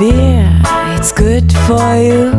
beer, it's good for you.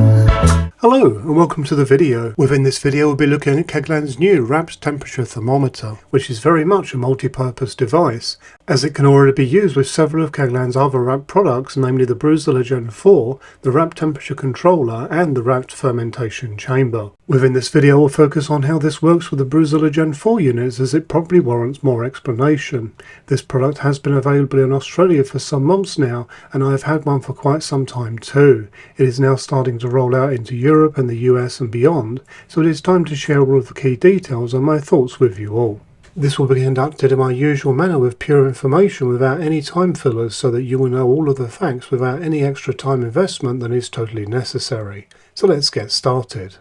Hello and welcome to the video. Within this video we'll be looking at Kegland's new RAPT Temperature Thermometer, which is very much a multi-purpose device, as it can already be used with several of Kegland's other RAPT products, namely the Brewzillas Gen 4, the RAPT Temperature Controller and the RAPT Fermentation Chamber. Within this video we'll focus on how this works with the Brewzillas Gen 4 units, as it probably warrants more explanation. This product has been available in Australia for some months now, and I have had one for quite some time too. It is now starting to roll out into Europe and the US and beyond, so it is time to share all of the key details and my thoughts with you all. This will be conducted in my usual manner with pure information without any time fillers, so that you will know all of the facts without any extra time investment than is totally necessary. So let's get started.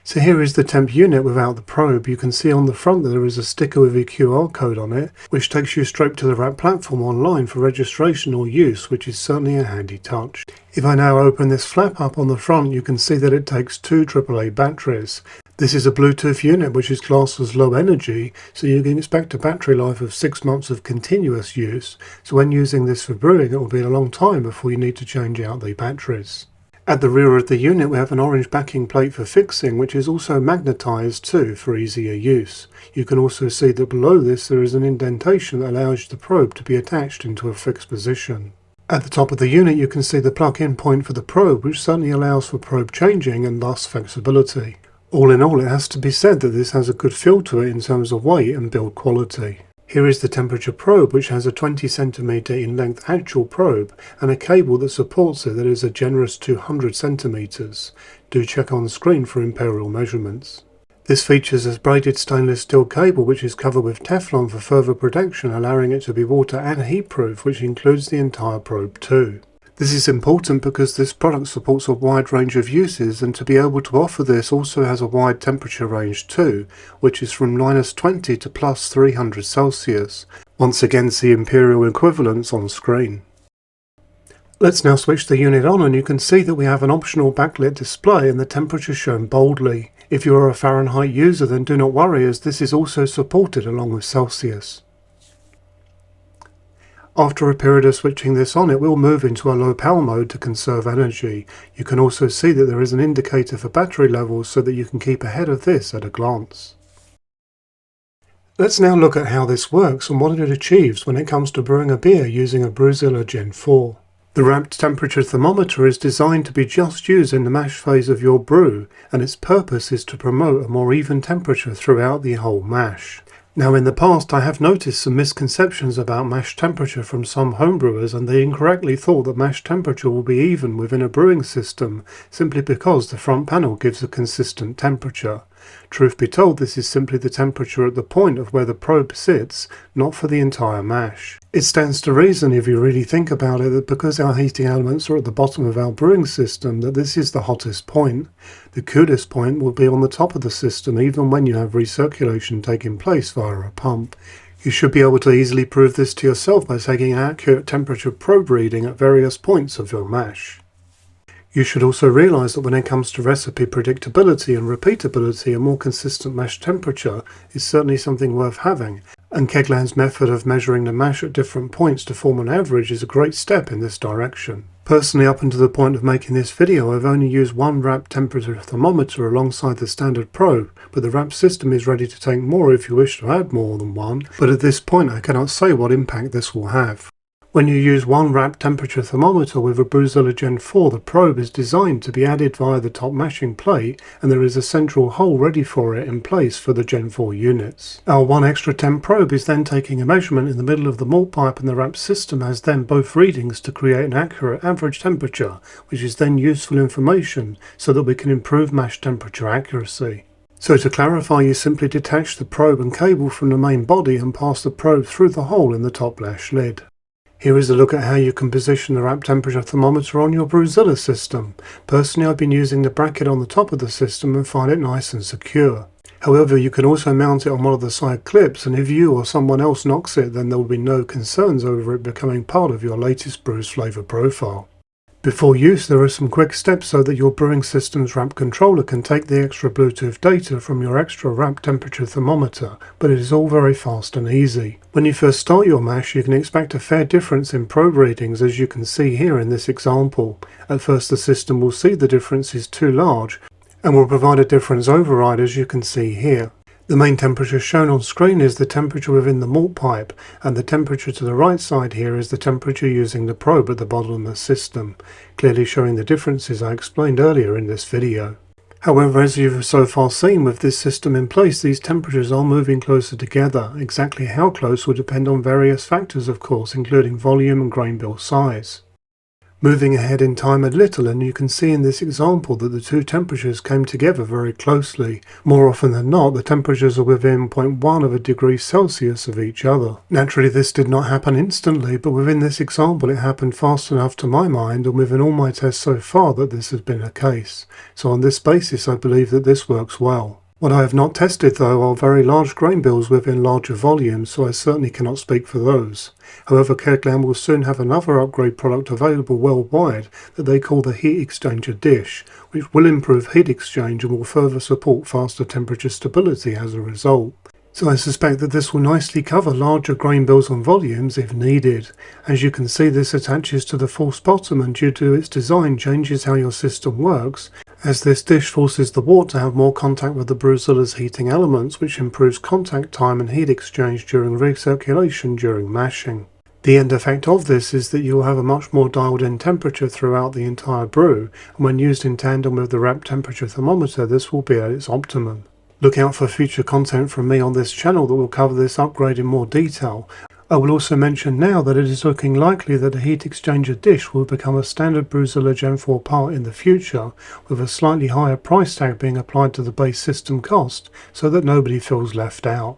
So here is the temp unit without the probe. You can see on the front that there is a sticker with a QR code on it, which takes you straight to the RAPT platform online for registration or use, which is certainly a handy touch. If I now open this flap up on the front, you can see that it takes two AAA batteries. This is a Bluetooth unit which is classed as low energy, so you can expect a battery life of 6 months of continuous use, so when using this for brewing it will be a long time before you need to change out the batteries. At the rear of the unit we have an orange backing plate for fixing, which is also magnetised too for easier use. You can also see that below this there is an indentation that allows the probe to be attached into a fixed position. At the top of the unit you can see the plug-in point for the probe, which certainly allows for probe changing and thus flexibility. All in all, it has to be said that this has a good feel to it in terms of weight and build quality. Here is the temperature probe, which has a 20 cm in length actual probe and a cable that supports it that is a generous 200 cm. Do check on the screen for imperial measurements. This features a braided stainless steel cable which is covered with Teflon for further protection, allowing it to be water and heat proof, which includes the entire probe too. This is important because this product supports a wide range of uses, and to be able to offer this also has a wide temperature range too, which is from -20 to +300 Celsius. Once again see imperial equivalents on screen. Let's now switch the unit on, and you can see that we have an optional backlit display and the temperature shown boldly. If you are a Fahrenheit user then do not worry, as this is also supported along with Celsius. After a period of switching this on, it will move into a low power mode to conserve energy. You can also see that there is an indicator for battery levels so that you can keep ahead of this at a glance. Let's now look at how this works and what it achieves when it comes to brewing a beer using a Brewzillas Gen 4. The RAPT Temperature Thermometer is designed to be just used in the mash phase of your brew, and its purpose is to promote a more even temperature throughout the whole mash. Now, in the past I have noticed some misconceptions about mash temperature from some homebrewers, and they incorrectly thought that mash temperature will be even within a brewing system simply because the front panel gives a consistent temperature. Truth be told, this is simply the temperature at the point of where the probe sits, not for the entire mash. It stands to reason, if you really think about it, that because our heating elements are at the bottom of our brewing system, that this is the hottest point. The coolest point will be on the top of the system, even when you have recirculation taking place via a pump. You should be able to easily prove this to yourself by taking an accurate temperature probe reading at various points of your mash. You should also realise that when it comes to recipe predictability and repeatability, a more consistent mash temperature is certainly something worth having, and Kegland's method of measuring the mash at different points to form an average is a great step in this direction. Personally, up until the point of making this video, I've only used one RAPT temperature thermometer alongside the standard probe, but the RAPT system is ready to take more if you wish to add more than one, but at this point I cannot say what impact this will have. When you use one RAPT temperature thermometer with a Brewzillas Gen 4, the probe is designed to be added via the top mashing plate, and there is a central hole ready for it in place for the Gen 4 units. Our one extra temp probe is then taking a measurement in the middle of the malt pipe, and the RAPT system has then both readings to create an accurate average temperature, which is then useful information so that we can improve mash temperature accuracy. So to clarify, you simply detach the probe and cable from the main body and pass the probe through the hole in the top lash lid. Here is a look at how you can position the RAPT temperature thermometer on your Brewzillas system. Personally, I've been using the bracket on the top of the system and find it nice and secure. However, you can also mount it on one of the side clips, and if you or someone else knocks it, then there will be no concerns over it becoming part of your latest brew's flavour profile. Before use, there are some quick steps so that your brewing system's RAPT controller can take the extra Bluetooth data from your extra RAPT temperature thermometer, but it is all very fast and easy. When you first start your mash, you can expect a fair difference in probe readings, as you can see here in this example. At first the system will see the difference is too large and will provide a difference override, as you can see here. The main temperature shown on screen is the temperature within the malt pipe, and the temperature to the right side here is the temperature using the probe at the bottom of the system, clearly showing the differences I explained earlier in this video. However, as you've so far seen with this system in place, these temperatures are moving closer together. Exactly how close will depend on various factors, of course, including volume and grain bill size. Moving ahead in time a little, and you can see in this example that the two temperatures came together very closely. More often than not, the temperatures are within 0.1 of a degree Celsius of each other. Naturally, this did not happen instantly, but within this example it happened fast enough to my mind, and within all my tests so far, that this has been the case. So on this basis I believe that this works well. What I have not tested though are very large grain bills within larger volumes, so I certainly cannot speak for those. However, Kegland will soon have another upgrade product available worldwide that they call the heat exchanger dish, which will improve heat exchange and will further support faster temperature stability as a result. So I suspect that this will nicely cover larger grain bills and volumes if needed. As you can see, this attaches to the false bottom, and due to its design changes how your system works, as this dish forces the wort to have more contact with the Brewzillas heating elements, which improves contact time and heat exchange during recirculation during mashing. The end effect of this is that you will have a much more dialed in temperature throughout the entire brew, and when used in tandem with the RAPT temperature thermometer, this will be at its optimum. Look out for future content from me on this channel that will cover this upgrade in more detail. I will also mention now that it is looking likely that the heat exchanger dish will become a standard Brewzilla Gen 4 part in the future, with a slightly higher price tag being applied to the base system cost so that nobody feels left out.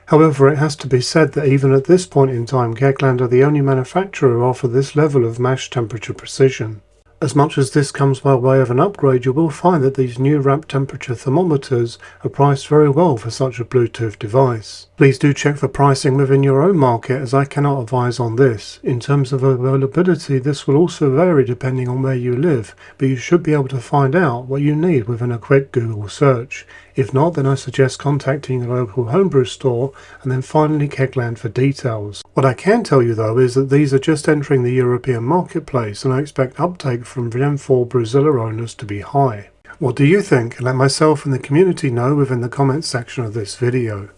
However, it has to be said that even at this point in time, Kegland are the only manufacturer who offer this level of mash temperature precision. As much as this comes by way of an upgrade, you will find that these new RAPT temperature thermometers are priced very well for such a Bluetooth device. Please do check for pricing within your own market, as I cannot advise on this. In terms of availability, this will also vary depending on where you live, but you should be able to find out what you need within a quick Google search. If not, then I suggest contacting your local homebrew store and then finally Kegland for details. What I can tell you though is that these are just entering the European marketplace, and I expect uptake from Gen 4 Brewzilla owners to be high. What do you think? Let myself and the community know within the comments section of this video.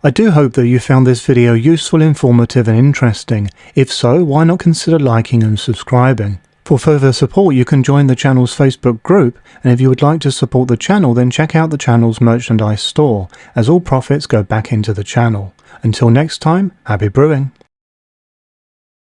I do hope that you found this video useful, informative and interesting. If so, why not consider liking and subscribing? For further support, you can join the channel's Facebook group, and if you would like to support the channel, then check out the channel's merchandise store, as all profits go back into the channel. Until next time, happy brewing!